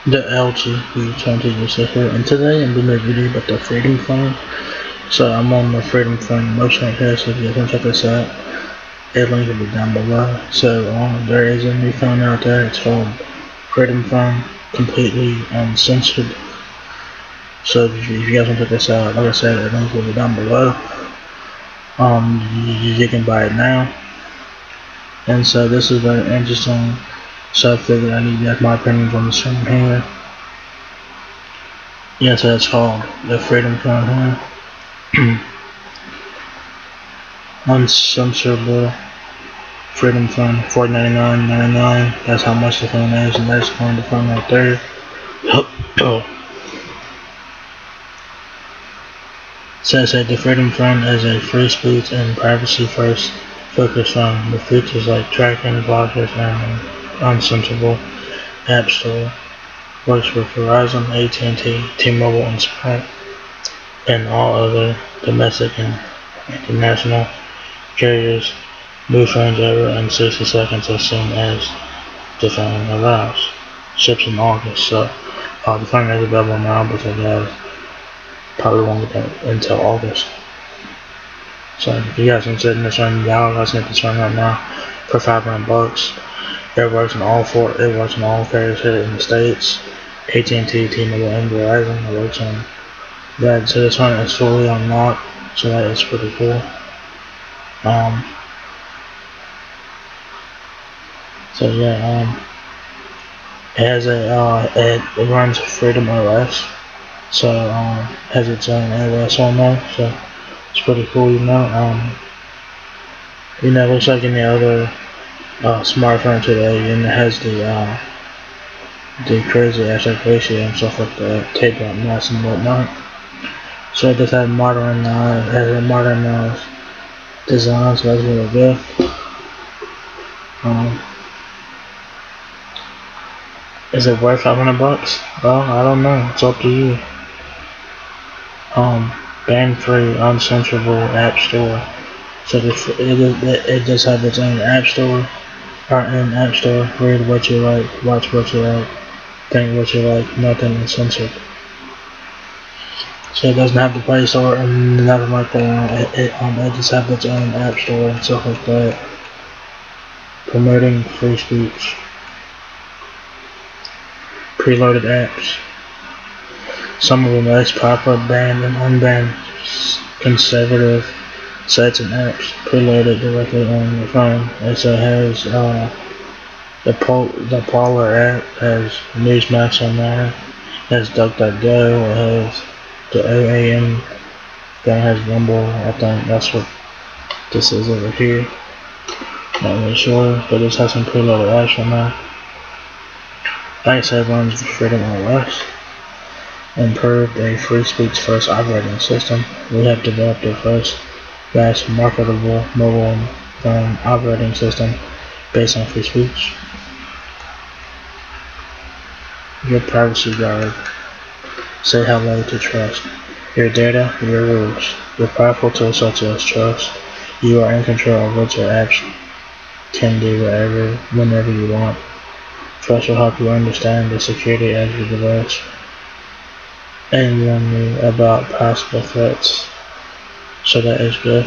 The LG V20 user here, and today I'm doing a video about the Freedom Phone. So I'm on the Freedom Phone website here, so if you want to check this out, a link will be down below. So there is a new phone out there. It's called Freedom Phone, completely uncensored. So if you guys want to check this out, like I said, a link will be down below. You can buy it now. And so this is very interesting. So I figured I need to get my opinions on the phone here. Yes, that's called the Freedom Phone here. Uncensorable Freedom Phone, $499.99. That's how much the phone is, and that's on the phone right there. Says that the Freedom Phone is a free speech and privacy first focused phone with features like tracking, blockers, and uncensorable app store. Works with Verizon, AT&T, T-Mobile, and Sprint, and all other domestic and international carriers. Boost range over in 60 seconds as soon as the phone arrives. Ships in August, so the phone is available now, but you guys probably won't get it until August. So if you guys are interested in this phone, y'all guys get this phone right now for $500. It works in all carriers here in the States. AT&T, T-Mobile, and Verizon. It works on that. So this one is fully unlocked, so that is pretty cool. So yeah, it has it runs Freedom OS, so has its own OS on there, so it's pretty cool, you know. It looks like any other smartphone today, and it has the crazy aspect ratio and stuff like that, tape out mass and whatnot. So it does have has a modern design, so that's really good. Is it worth $500? Well, I don't know. It's up to you. Ban-free, uncensorable app store. So it does have its own app store. Read what you like, watch what you like, think what you like. Nothing is censored. So it doesn't have the Play Store and nothing like that. It just has its own app store and stuff like that. Promoting free speech. Preloaded apps. Some of the most popular banned and unbanned conservative sites and apps preloaded directly on your phone. It has the Polar app, has Newsmax on there, has DuckDuckGo, it has the OAM, then it has Rumble. I think that's what this is over here. Not really sure, but this has some preloaded apps on there. Like I said, runs Freedom OS. Improved a free speech first operating system. We have developed a first mass marketable mobile phone operating system based on free speech. Your privacy guard. Say hello to trust. Your data, your rules. With powerful tools such as trust, you are in control of what your apps can do whenever you want. Trust will help you understand the security of your device and warn you about possible threats. So that is good.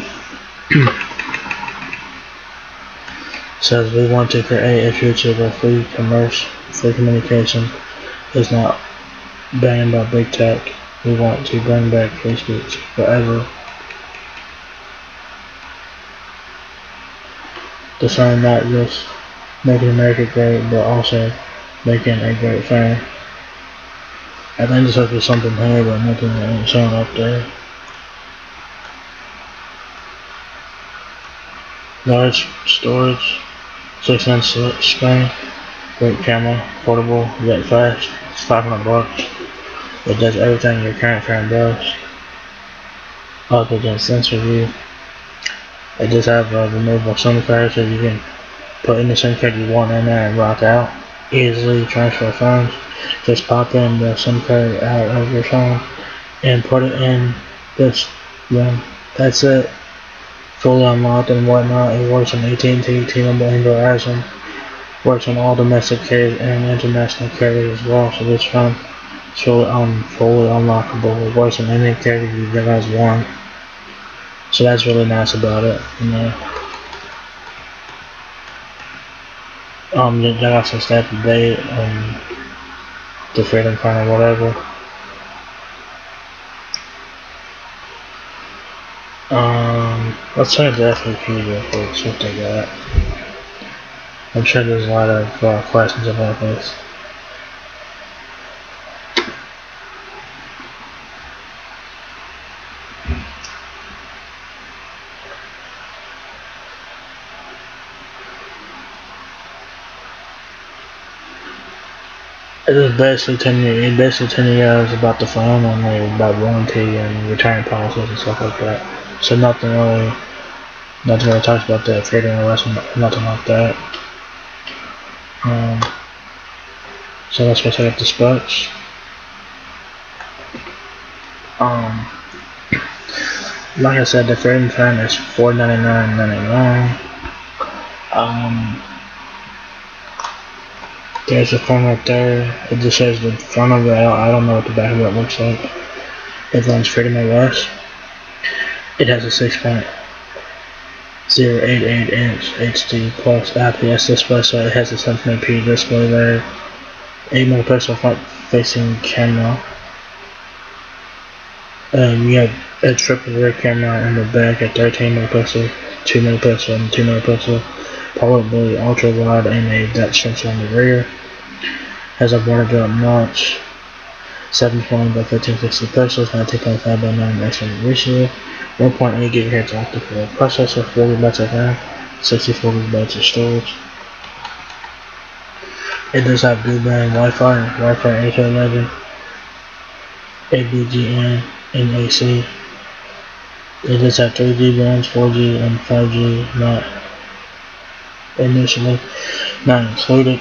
Says we want to create a future where free communication is not banned by big tech. We want to bring back free speech forever. The phone not just making America great, but also making a great phone. I think this has something here, but nothing ain't showing up there. Large storage, 6-inch screen, great camera, portable, yet fast. It's $500. It does everything your current phone does, other than sensor view. It does have a removable SIM card, so you can put any SIM card you want in there and rock out. Easily transfer phones. Just pop in the SIM card out of your phone and put it in this one. That's it. Fully unlocked and whatnot. It works on AT&T, T-Mobile, and Verizon. Works on all domestic carriers and international carriers as well. So this phone is fully unlockable. It works on any carrier you guys want. So that's really nice about it. You got some stay up to date on the Freedom Phone or whatever. Let's check the FAQ real quick, see what they got. I'm sure there's a lot of questions about this. It is basically telling you guys about the phone and like, about warranty and return policies and stuff like that. So nothing really talks about that Freedom OS, nothing like that. So let's go check out the specs. Like I said, the Freedom Phone is $499.99. There's the phone right there. It just says the front of it. I don't know what the back of it looks like. It runs Freedom OS. It has a 6.088 inch HD plus IPS display, so it has a 720p display there. 8 megapixel front facing camera. You have a triple rear camera in the back at 13 megapixel, 2 megapixel, and 2 megapixel. Probably ultra wide and a depth sensor on the rear. Has a border built notch, 720 by 1560 pixels, 19.5 by 9 aspect ratio, 1.8 GHz octa-core processor, 4 GB of RAM, 64 GB of storage. It does have dual band Wi-Fi, Wi-Fi 811, ABGN, and AC. It does have 3G bands, 4G, and 5G, not included.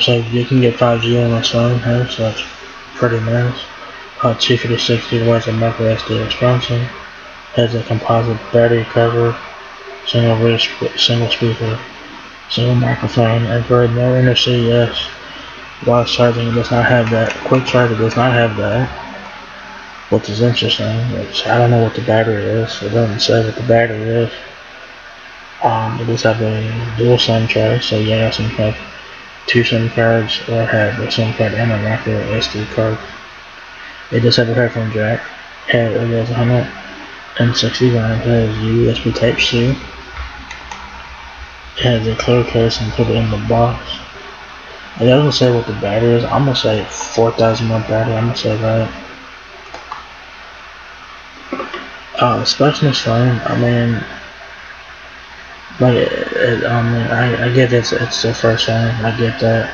So you can get 5G on this phone here, so that's pretty nice. 256 GB of micro SD expansion. Has a composite battery cover, single rear, single speaker, single microphone, Android no NFC, yes. Wireless charging does not have that. Quick charger does not have that, which is interesting. I don't know what the battery is. It doesn't say what the battery is. It does have a dual SIM tray, so yes, you can have 2 SIM cards or have a SIM card and a micro SD card. It does have a headphone jack. It has 160 grams. It has USB Type-C. It has a clear case included in the box. It doesn't say what the battery is. I'm gonna say 4,000 mAh battery. I'm gonna say that. Specs on this phone. I mean, like, I get it's the first phone. I get that,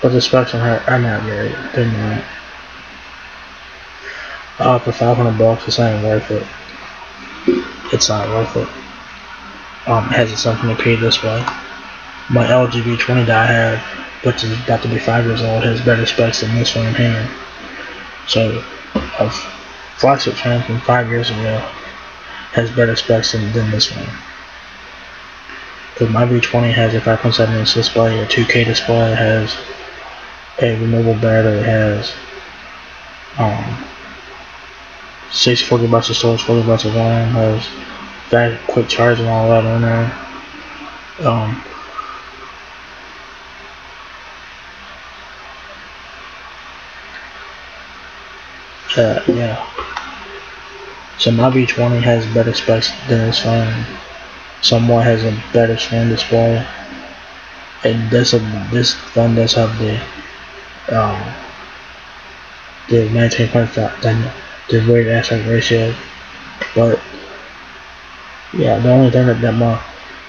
but the specs on her are not great. They're not. For $500, this ain't worth it. It's not worth it. It has a 720p display. My LG V20 that I have, which is about to be 5 years old, has better specs than this phone here. So, a flagship phone from 5 years ago has better specs than this one. Because my V20 has a 5.7 inch display, a 2K display, it has a removable battery, it has 64 GB of storage, 40 GB of RAM, has that quick charge and all that in there. Yeah. So my V20 has better specs than this phone. Somewhat has a better screen display. And this phone does have the 19.5 the weight aspect ratio, but yeah, the only thing that my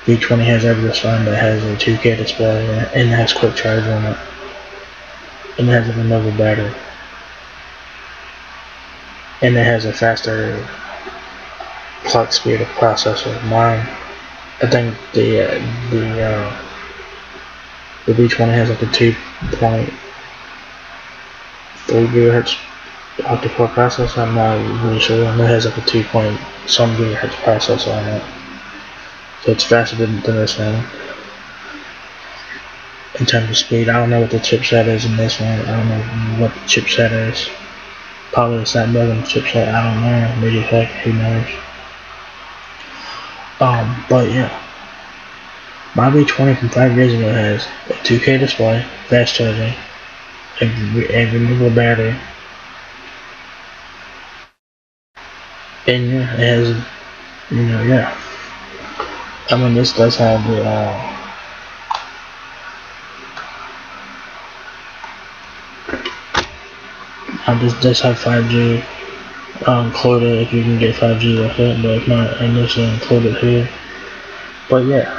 V20 has over this phone that has a 2K display and it has quick charge on it, and it has a removable battery, and it has a faster clock speed of processor. Mine, I think the V20 has like a 2.3 GHz octa-core processor. I'm not really sure. And it has like a 2.some GHz processor on it, so it's faster than this one. in terms of speed. I don't know what the chipset is in this one. I don't know what the chipset is. Probably a Snapdragon chipset. I don't know. MediaTek. Who knows? But yeah. My V20 from 5 years ago has a 2K display, fast charging, a removable battery, and yeah, it has, yeah. I mean, this does have the, this does have 5G included if you can get 5G with it, but it's not initially included here. But yeah.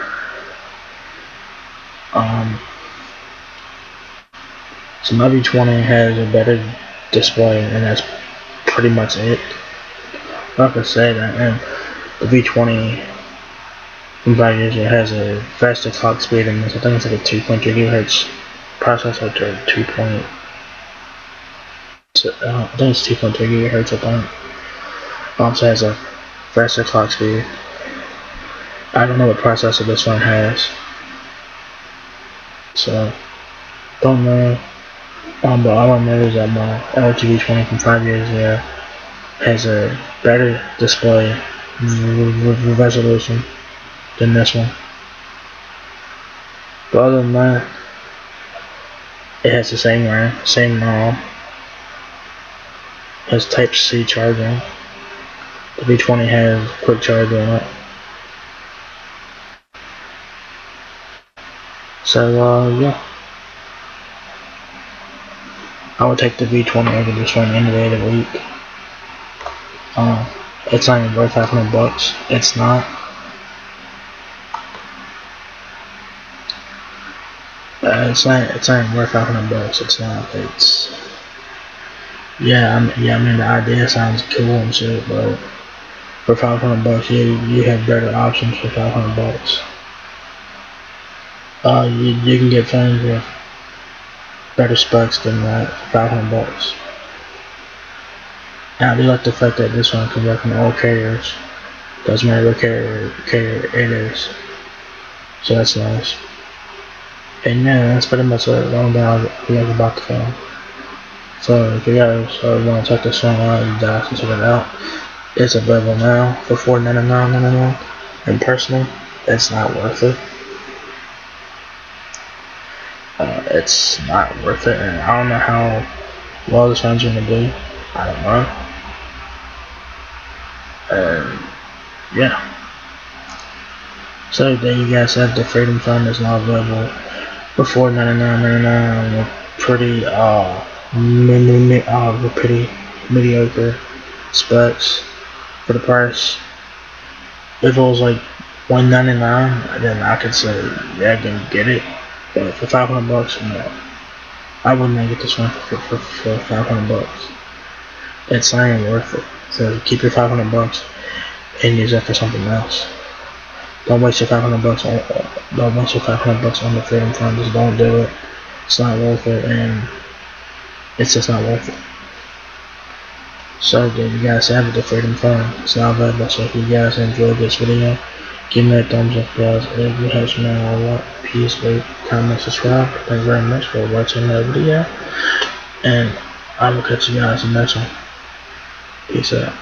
So my V20 has a better display, and that's pretty much it. Like I said, and the V20 from 5 years ago has a faster clock speed than this. I think it's like a 2.3 GHz processor to 2. I think it's 2.3 GHz. I think. Also has a faster clock speed. I don't know what processor this one has, so don't know. But all I know is that my LG V20 from 5 years ago has a better display resolution than this one. But other than that, it has the same RAM, same ROM. Has Type-C charging. The V20 has quick charge on it. So yeah, I would take the V20 over this one any day of the week. It's not even worth $500. It's not. It's not even worth $500. It's not. It's I mean the idea sounds cool and shit, but for $500, you have better options for $500. You can get phones with better specs than that for $500. Now I do like the fact that this one can work on all carriers. Doesn't matter what carrier it is. So that's nice. And yeah, that's pretty much it. Long down about the phone. So if you guys want to check this one out, you guys can check it out. It's available now for $499.99. And personally, it's not worth it. It's not worth it, and I don't know how well this phone's gonna do. I don't know. Yeah. So there you guys have the Freedom Phone that's now available for $499.99 with pretty pretty mediocre specs for the price. If it was like $199, then I could say yeah, I can get it. But for $500, no, I wouldn't get this one for $500. It's not even worth it. So keep your $500 and use that for something else. Don't waste your $500 on. Don't waste your $500 on the Freedom Phone. Just don't do it. It's not worth it, and it's just not worth it. So there you guys have it, the Freedom Phone. It's now available. So if you guys enjoyed this video, give me a thumbs up, guys. It helps me out a lot. Please leave, comment, subscribe. Thank you very much for watching that video, and I will catch you guys in the next one. Peace out.